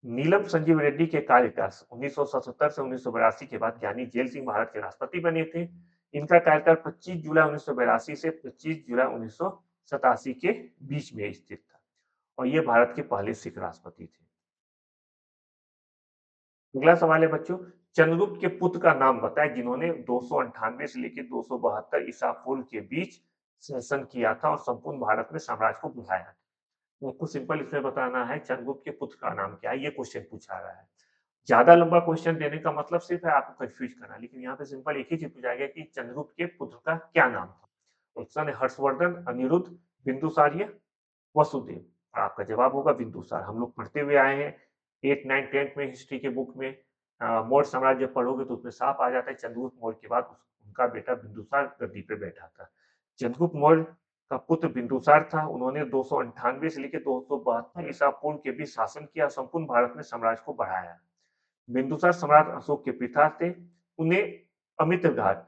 नीलम संजीव रेड्डी के कार्यकाल 1977 से 1982 के बाद ज्ञानी जेल सिंह भारत के राष्ट्रपति बने थे। इनका कार्यकाल 25 जुलाई 1982 से 25 जुलाई 1987 के बीच में स्थित था और ये भारत के पहले सिख राष्ट्रपति थे। अगला सवाल है बच्चों, चंद्रगुप्त के पुत्र का नाम बताएं जिन्होंने 298 से लेकर 272 ईसा पूर्व के बीच शासन किया था और संपूर्ण भारत में साम्राज्य को बढ़ाया। आपको सिंपल इसमें बताना है चंद्रगुप्त के पुत्र का नाम क्या है, ये क्वेश्चन पूछा रहा है। ज्यादा लंबा क्वेश्चन देने का मतलब सिर्फ है आपको कंफ्यूज करना, लेकिन यहाँ पे सिंपल एक ही चीज पूछा गया कि चंद्रगुप्त के पुत्र का क्या नाम था। ऑप्शन है हर्षवर्धन, अनिरुद्ध, बिंदुसार या वसुदेव। और आपका जवाब होगा बिंदुसार। हम लोग पढ़ते हुए आए हैं 8, 9, 10 में हिस्ट्री के बुक में। मौर्य साम्राज्य पढ़ोगे तो उसमें साफ आ जाता है चंद्रगुप्त मौर्य के बाद उनका बेटा बिंदुसार गद्दी पे बैठा था। चंद्रगुप्त मौर्य का पुत्र बिंदुसार था। उन्होंने 298 से लेकर 272 ईसा पूर्व के बीच शासन किया, संपूर्ण भारत में साम्राज्य को बढ़ाया। बिंदुसार सम्राट अशोक के पिता थे। उन्हें अमित्रघाट,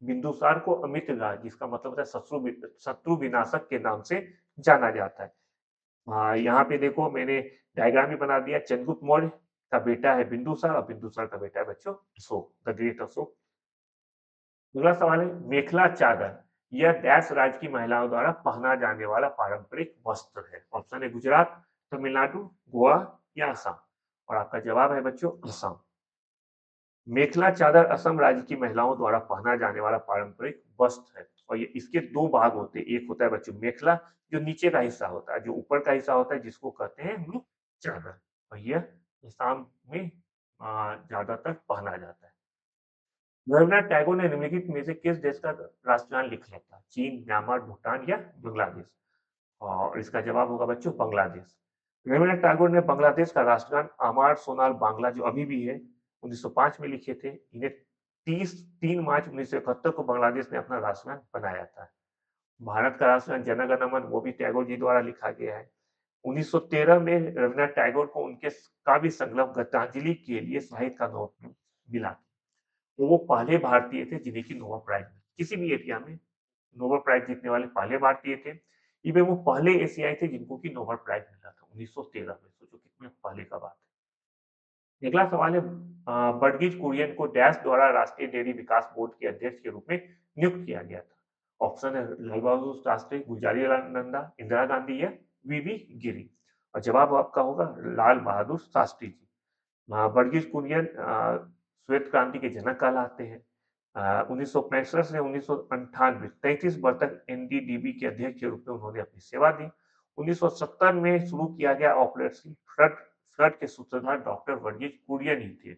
बिंदुसार को अमित्रघाट जिसका मतलब होता है शत्रु विनाशक के नाम से जाना जाता है। यहाँ पे देखो मैंने डायग्राम भी बना दिया। चंद्रगुप्त मौर्य का बेटा है बिंदुसार और बिंदुसार का बेटा है बच्चों अशोक, द ग्रेट अशोक। अगला सवाल है, मेखला चादर यह डैश राज्य की महिलाओं द्वारा पहना जाने वाला पारंपरिक वस्त्र है। ऑप्शन है गुजरात, तमिलनाडु, गोवा या असम। और आपका जवाब है बच्चों असम। मेखला चादर असम राज्य की महिलाओं द्वारा पहना जाने वाला पारंपरिक वस्त्र है और ये इसके दो भाग होते हैं। एक होता है बच्चों मेखला जो नीचे का हिस्सा होता है, जो ऊपर का हिस्सा होता है जिसको कहते हैं हम लोग चादर। और यह असम में ज्यादातर पहना जाता है। रविन्द्रनाथ टैगोर ने निम्नलिखित में से किस देश का राष्ट्रगान लिखा था? चीन, म्यांमार, भूटान या बांग्लादेश। और इसका जवाब होगा बच्चों बांग्लादेश। रविन्द्रनाथ टैगोर ने बांग्लादेश का राष्ट्रगान अमार सोनार बांग्ला जो अभी भी है 1905 में लिखे थे। इन्हें 3 मार्च 1971 को बांग्लादेश ने अपना राष्ट्रगान बनाया था। भारत का राष्ट्रगान जन गण मन वो भी टैगोर जी द्वारा लिखा गया है। 1913 में रविन्द्रनाथ टैगोर को उनके काव्य संकलन गीतांजलि के लिए साहित्य का नोबेल मिला। तो वो पहले भारतीय थे जिन्हें की नोबेल प्राइज किसी भी एरिया में नोबेल प्राइज जीतने वाले पहले भारतीय थे। इवन वो पहले एशियाई थे जिनको की नोबेल प्राइज मिला था 1913 में। सोचो कितने पहले का बात है। अगला सवाल है, वर्गीज कुरियन को डैश द्वारा राष्ट्रीय डेयरी विकास बोर्ड के अध्यक्ष के रूप में नियुक्त किया गया था। ऑप्शन है लाल बहादुर शास्त्री, गुलजारी लाल नंदा, इंदिरा गांधी या वीवी गिरी। और जवाब आपका होगा लाल बहादुर शास्त्री जी। वर्गीज कुरियन श्वेत क्रांति के जनक कहलाते हैं। 1965 से 1998 33 वर्ष तक एनडीडीबी के अध्यक्ष के रूप में उन्होंने अपनी सेवा दी। 1970 में शुरू किया गया ऑपरेशन फ्लड फ्लड के सूत्रधार डॉक्टर वर्गीज कुरियन ही थे।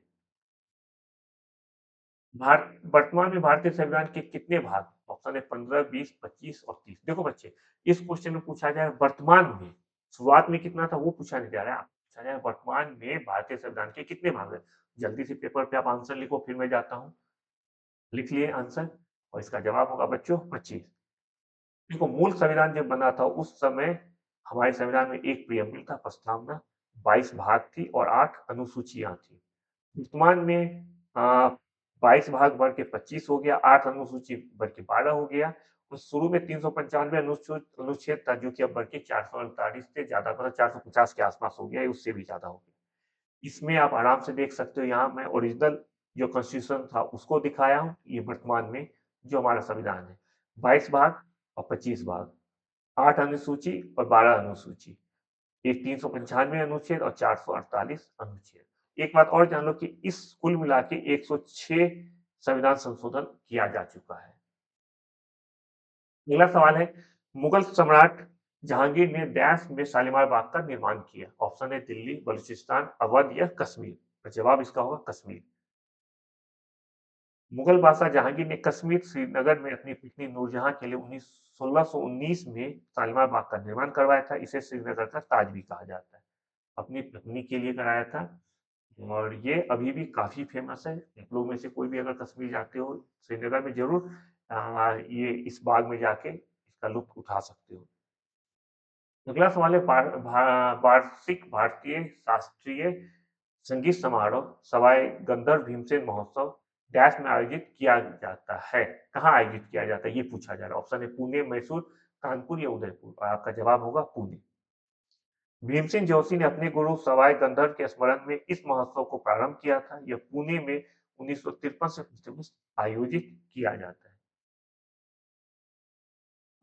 भारत वर्तमान में भारतीय संविधान के कितने भाग? ऑप्शन है 15, 20, 25 और 30। देखो बच्चे इस क्वेश्चन में पूछा जाए वर्तमान में, शुरुआत में कितना था वो पूछा नहीं जा रहा है, पूछा जाए वर्तमान में भारतीय संविधान के कितने भाग है। जल्दी से पेपर पे आप आंसर लिखो, फिर मैं जाता हूँ। लिख लिए आंसर और इसका जवाब होगा बच्चों 25। देखो मूल संविधान जब बना था उस समय हमारे संविधान में एक प्रियम्बल था, प्रस्तावना, 22 भाग थी और 8 अनुसूचियां थी। वर्तमान में 22 भाग बढ़ के 25 हो गया, 8 अनुसूची बढ़ के 12 हो गया। और शुरू में 395 अनुच्छेद था जो कि अब बढ़ के 448 थे, ज्यादा मतलब 450 के आसपास हो गया, उससे भी ज्यादा हो गया। इसमें आप आराम से देख सकते हो, यहाँ मैं ओरिजिनल जो कॉन्स्टिट्यूशन था उसको दिखाया हूँ। ये वर्तमान में जो हमारा संविधान है 22 भाग और 25 भाग, 8 अनुसूची और 12 अनुसूची, एक 395 अनुच्छेद और 448 अनुच्छेद। एक बात और जान लो कि इस कुल मिला के 106 संविधान संशोधन किया जा चुका है। अगला सवाल है, मुगल सम्राट जहांगीर ने डैश में शालीमार बाग का निर्माण किया। ऑप्शन है दिल्ली, बलूचिस्तान, अवध या कश्मीर। तो जवाब इसका होगा कश्मीर। मुगल बादशाह जहांगीर ने कश्मीर श्रीनगर में अपनी पत्नी नूरजहां के लिए 1619 में शालीमार बाग का निर्माण करवाया था। इसे श्रीनगर का ताज भी कहा जाता है। अपनी पत्नी के लिए कराया था और ये अभी भी काफी फेमस है। आप लोग में से कोई भी अगर कश्मीर जाते हो, श्रीनगर में जरूर ये इस बाग में जाके इसका लुत्फ उठा सकते हो। अगला सवाल है, वार्षिक भारतीय शास्त्रीय संगीत समारोह सवाई गंधर्व भीमसेन महोत्सव डैश में आयोजित किया जाता है। कहाँ आयोजित किया जाता है ये पूछा जा रहा है। ऑप्शन है पुणे, मैसूर, कानपुर या उदयपुर। और आपका जवाब होगा पुणे। भीमसेन जोशी ने अपने गुरु सवाई गंधर्व के स्मरण में इस महोत्सव को प्रारंभ किया था। यह पुणे में 1953 से आयोजित किया जाता है।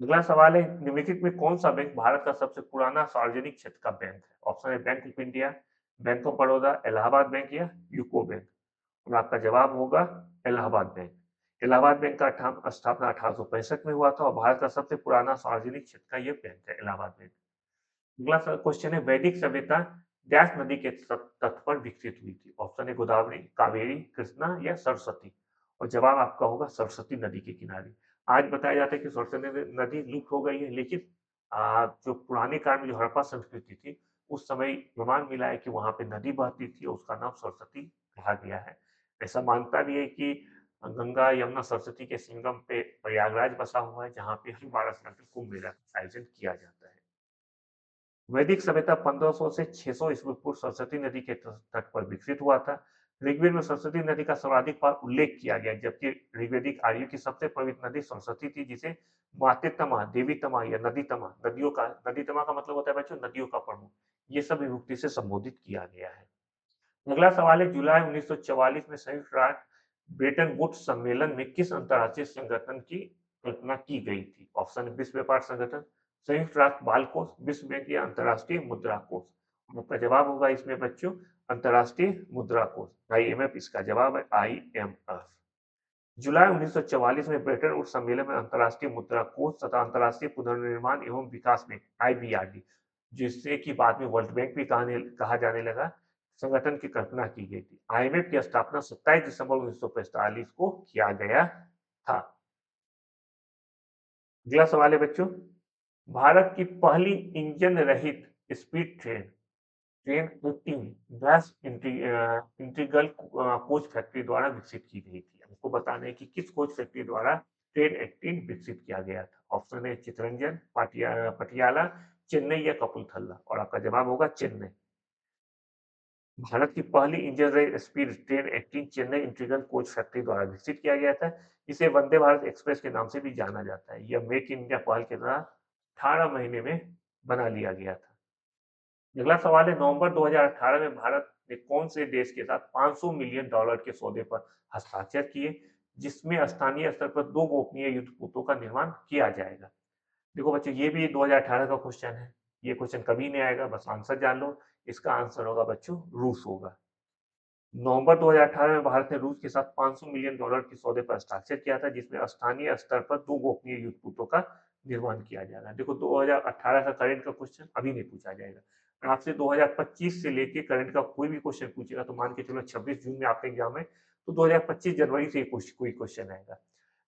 अगला सवाल है, निम्नलिखित में कौन सा बैंक भारत का सबसे पुराना सार्वजनिक क्षेत्र का बैंक है। ऑप्शन है bank of India, bank of Baroda, Allahabad bank या यूको बैंक। और आपका जवाब होगा इलाहाबाद बैंक। इलाहाबाद बैंक का स्थापना 1865 में हुआ था और भारत का सबसे पुराना सार्वजनिक क्षेत्र का यह बैंक है इलाहाबाद बैंक। अगला क्वेश्चन है, वैदिक सभ्यता डैश नदी के तट पर विकसित हुई थी। ऑप्शन है गोदावरी, कावेरी, कृष्णा या सरस्वती। और जवाब आपका होगा सरस्वती नदी के किनारे। आज बताया जाता है कि सरस्वती नदी लुप्त हो गई है, लेकिन जो पुराने काल में जो हड़प्पा संस्कृति थी, उस समय प्रमाण मिला है कि वहां पे नदी बहती थी और उसका नाम सरस्वती कहा गया है। ऐसा मानता भी है कि गंगा यमुना सरस्वती के संगम पे प्रयागराज बसा हुआ है, जहाँ पे हर 12 साल में कुंभ मेला का आयोजन किया जाता है। वैदिक सभ्यता 1500 से 600 ईस्वी पूर्व सरस्वती नदी के तट पर विकसित हुआ था। ऋग्वेद में सरस्वती नदी का सर्वाधिक बार उल्लेख किया गया, जबकि ऋग्वेदिक आर्यों की सबसे पवित्र नदी सरस्वती थी, जिसे माते तमा, देवी तमा या नदी तमा, नदी तमा का मतलब होता है बच्चों नदियों का प्रमुख, ये सब विभक्ति से संबोधित किया गया है। अगला सवाल है, जुलाई 1944 में संयुक्त राष्ट्र ब्रेटन वुड्स सम्मेलन में किस अंतर्राष्ट्रीय संगठन की कल्पना की गई थी। ऑप्शन है विश्व व्यापार संगठन, संयुक्त राष्ट्र बाल कोष, विश्व बैंक या अंतर्राष्ट्रीय मुद्रा कोष। आपका जवाब होगा इसमें बच्चों अंतर्राष्ट्रीय मुद्रा कोष, आईएमएफ इसका जवाब है, आईएमएफ। जुलाई 1944 में ब्रेटन वुड्स सम्मेलन में अंतर्राष्ट्रीय मुद्रा कोष तथा अंतर्राष्ट्रीय पुनर्निर्माण एवं विकास बैंक आईबीआरडी, जिससे कि बाद में वर्ल्ड बैंक भी कहा जाने लगा, संगठन की कल्पना की गई थी। आईएमएफ की स्थापना 27 दिसंबर 1945 को किया गया था। अगला सवाल है बच्चों, भारत की पहली इंजन रहित speed train train 18 gas integral coach factory द्वारा विकसित की गई थी। हमको बताना है कि किस कोच फैक्ट्री द्वारा ट्रेन 18 विकसित किया गया था। ऑप्शन है चितरंजन, पटियाला, चेन्नई या कपूरथला। और आपका जवाब होगा चेन्नई। भारत की पहली इंजन रहित speed train 18 Chennai integral coach factory द्वारा विकसित किया गया था। इसे वंदे भारत एक्सप्रेस के नाम से भी जाना जाता है। यह मेक इन इंडिया पहल के दौरान 18 महीने में बना लिया गया था। अगला सवाल है, नवंबर 2018 में भारत ने कौन से देश के साथ $500 मिलियन के सौदे पर हस्ताक्षर किए, जिसमें स्थानीय स्तर पर 2 गोपनीय युद्धपोतों का निर्माण किया जाएगा। देखो बच्चों, ये भी 2018 का क्वेश्चन है। ये क्वेश्चन कभी नहीं आएगा, बस आंसर जान लो। इसका आंसर होगा बच्चों रूस होगा। नवंबर 2018 में भारत ने रूस के साथ $500 मिलियन के सौदे पर हस्ताक्षर किया था, जिसमें स्थानीय स्तर पर 2 गोपनीय युद्धपोतों का निर्माण किया जाएगा। देखो 2018 का करंट का क्वेश्चन अभी नहीं पूछा जाएगा। आपसे 2025 से लेके करंट का कोई भी क्वेश्चन पूछेगा तो मान के चलो 26 जून में आपका एग्जाम है, तो 2025 जनवरी से कोई क्वेश्चन आएगा।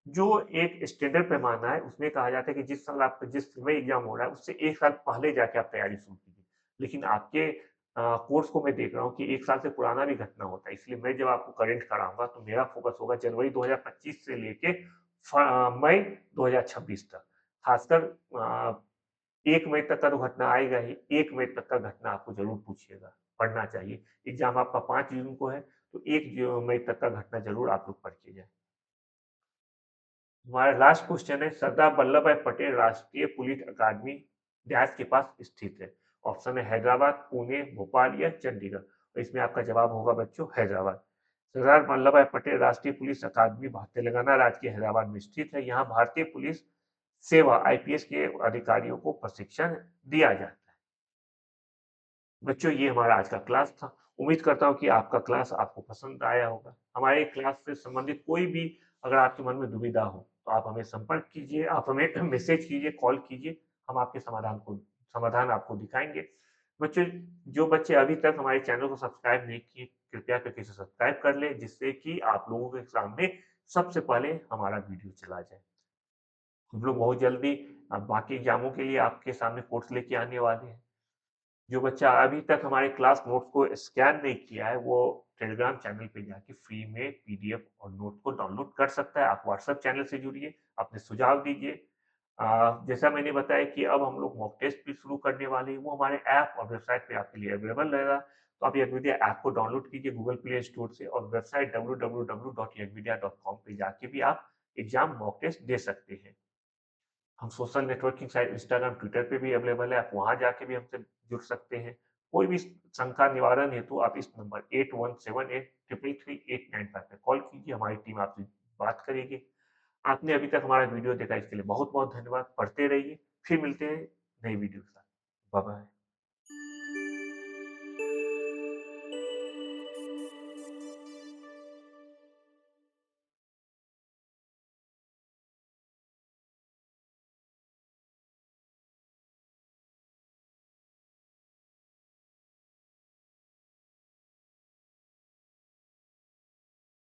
जो एक स्टैंडर्ड पैमाना है, उसमें कहा जाता है कि जिस साल आपका जिस समय एग्जाम हो रहा है, उससे 1 साल पहले जाके आप तैयारी शुरू कीजिए। लेकिन आपके कोर्स को मैं देख रहा हूँ कि 1 साल से पुराना भी घटना होता है, इसलिए मैं जब आपको करंट कराऊँगा तो मेरा फोकस होगा जनवरी 2025 से लेके मई 2026 तक। खासकर 1 मई तक का तो घटना आएगा ही, 1 मई तक का घटना आपको ज़रूर पूछिएगा, पढ़ना चाहिए। एग्जाम आपका 5 जून को है, तो 1 मई तक का घटना ज़रूर आप लोग पढ़ के जाएँ। हमारा लास्ट क्वेश्चन है, सरदार वल्लभ भाई पटेल राष्ट्रीय पुलिस अकादमी डैश के पास स्थित है। ऑप्शन है हैदराबाद, पुणे, भोपाल या चंडीगढ़। तो इसमें आपका जवाब होगा बच्चों हैदराबाद। सरदार वल्लभ भाई पटेल राष्ट्रीय पुलिस अकादमी तेलंगाना राज्य के हैदराबाद में स्थित है। यहाँ भारतीय पुलिस सेवा आईपीएस के अधिकारियों को प्रशिक्षण दिया जाता है। बच्चों ये हमारा आज का क्लास था। उम्मीद करता हूँ कि आपका क्लास आपको पसंद आया होगा। हमारे क्लास से संबंधित कोई भी अगर आपके मन में दुविधा हो तो आप हमें संपर्क कीजिए, आप हमें मैसेज कीजिए, कॉल कीजिए, हम आपके समाधान आपको दिखाएँगे। बच्चों, जो बच्चे अभी तक हमारे चैनल को सब्सक्राइब नहीं किए, कृपया करके इसे सब्सक्राइब कर लें, जिससे कि आप लोगों के सामने सबसे पहले हमारा वीडियो चला जाए। हम लोग बहुत जल्दी बाकी एग्ज़ामों के लिए आपके सामने कोर्स लेके आने वाले हैं। जो बच्चा अभी तक हमारे क्लास नोट्स को स्कैन नहीं किया है, वो टेलीग्राम चैनल पे जाके फ्री में पीडीएफ और नोट को डाउनलोड कर सकता है। आप व्हाट्सएप चैनल से जुड़िए, अपने सुझाव दीजिए। जैसा मैंने बताया कि अब हम लोग मॉक टेस्ट भी शुरू करने वाले हैं, वो हमारे ऐप और वेबसाइट पे आपके लिए अवेलेबल रहेगा। तो आप यगविद्या ऐप को डाउनलोड कीजिए गूगल प्ले स्टोर से और वेबसाइट www.yagvidya.com पे जाके भी आप एग्ज़ाम मॉक टेस्ट दे सकते हैं। हम social networking site Instagram, Twitter पे भी अवेलेबल है, आप वहाँ जाके भी हमसे जुड़ सकते हैं। कोई भी शंका निवारण हेतु आप इस नंबर 8178333895 पे कॉल कीजिए, हमारी टीम आपसे बात करेगी। आपने अभी तक हमारा वीडियो देखा इसके लिए बहुत-बहुत धन्यवाद। पढ़ते रहिए, फिर मिलते हैं नई वीडियो के साथ। बाय-बाय।